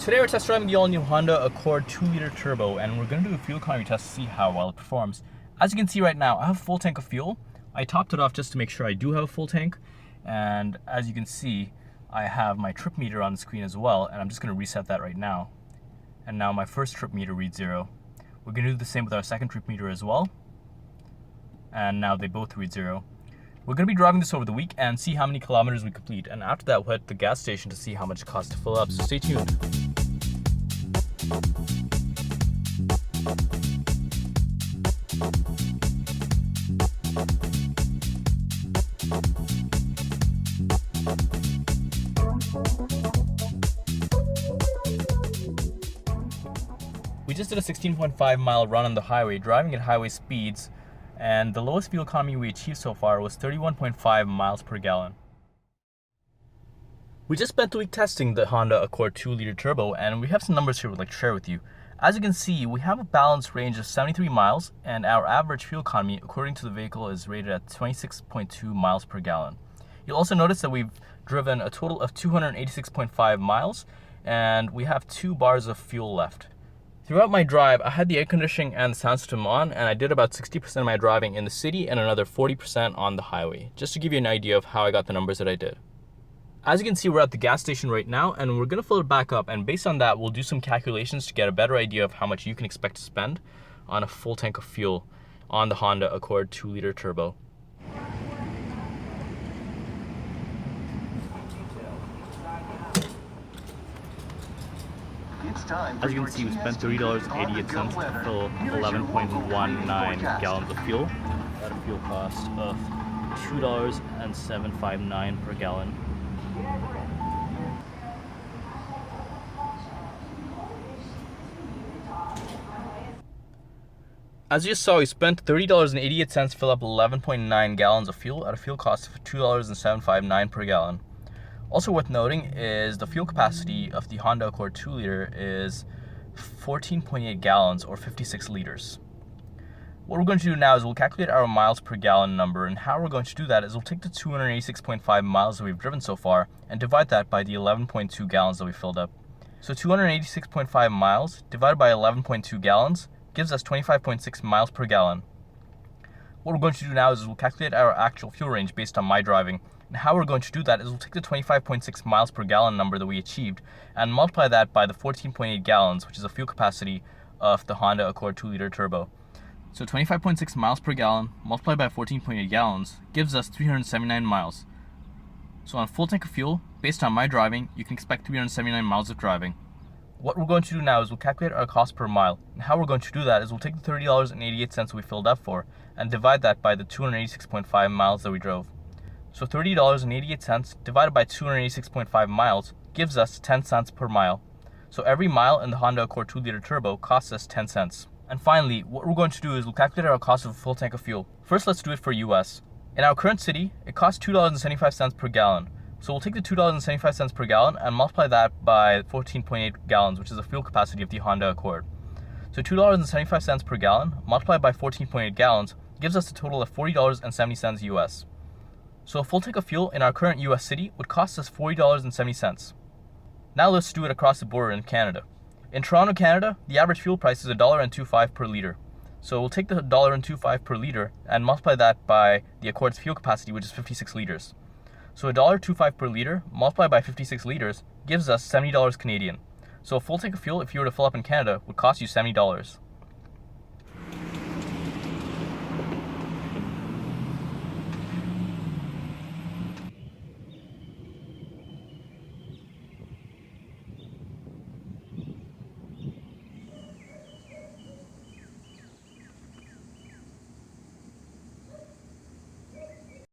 Today we're test driving the all-new Honda Accord 2-liter turbo, and we're going to do a fuel economy test to see how well it performs. As you can see right now, I have a full tank of fuel. I topped it off just to make sure I do have a full tank, and as you can see, I have my trip meter on the screen as well, and I'm just going to reset that right now. And now my first trip meter reads 0. We're going to do the same with our second trip meter as well, and now they both read 0. We're going to be driving this over the week and see how many kilometers we complete, and after that we'll hit the gas station to see how much it costs to fill up, so stay tuned. We just did a 16.5 mile run on the highway, driving at highway speeds, and the lowest fuel economy we achieved so far was 31.5 miles per gallon. We just spent the week testing the Honda Accord 2-liter turbo, and we have some numbers here we'd like to share with you. As you can see, we have a balanced range of 73 miles, and our average fuel economy, according to the vehicle, is rated at 26.2 miles per gallon. You'll also notice that we've driven a total of 286.5 miles, and we have 2 bars of fuel left. Throughout my drive, I had the air conditioning and the sound system on, and I did about 60% of my driving in the city and another 40% on the highway, just to give you an idea of how I got the numbers that I did. As you can see, we're at the gas station right now, and we're going to fill it back up, and based on that, we'll do some calculations to get a better idea of how much you can expect to spend on a full tank of fuel on the Honda Accord 2-liter turbo. As you can see, we spent $30.88 to fill 11.19 gallons of fuel at a fuel cost of $2.759 per gallon. As you just saw, we spent $30.88 to fill up 11.9 gallons of fuel at a fuel cost of $2.759 per gallon. Also worth noting is the fuel capacity of the Honda Accord 2-liter is 14.8 gallons or 56 liters. What we're going to do now is we'll calculate our miles per gallon number, and how we're going to do that is we'll take the 286.5 miles that we've driven so far and divide that by the 11.2 gallons that we filled up. So 286.5 miles divided by 11.2 gallons gives us 25.6 miles per gallon. What we're going to do now is we'll calculate our actual fuel range based on my driving. And how we're going to do that is we'll take the 25.6 miles per gallon number that we achieved and multiply that by the 14.8 gallons, which is the fuel capacity of the Honda Accord 2-liter turbo. So 25.6 miles per gallon multiplied by 14.8 gallons gives us 379 miles. So on a full tank of fuel, based on my driving, you can expect 379 miles of driving. What we're going to do now is we'll calculate our cost per mile. And how we're going to do that is we'll take the $30.88 we filled up for and divide that by the 286.5 miles that we drove. So $30.88 divided by 286.5 miles gives us 10 cents per mile. So every mile in the Honda Accord 2-liter turbo costs us 10 cents. And finally, what we're going to do is we'll calculate our cost of a full tank of fuel. First, let's do it for US. In our current city, it costs $2.75 per gallon. So we'll take the $2.75 per gallon and multiply that by 14.8 gallons, which is the fuel capacity of the Honda Accord. So $2.75 per gallon multiplied by 14.8 gallons gives us a total of $40.70 US. So a full tank of fuel in our current US city would cost us $40.70. Now let's do it across the border in Canada. In Toronto, Canada, the average fuel price is $1.25 per liter. So we'll take the $1.25 per liter and multiply that by the Accord's fuel capacity, which is 56 liters. So $1.25 per liter multiplied by 56 liters gives us $70 Canadian. So a full tank of fuel, if you were to fill up in Canada, would cost you $70.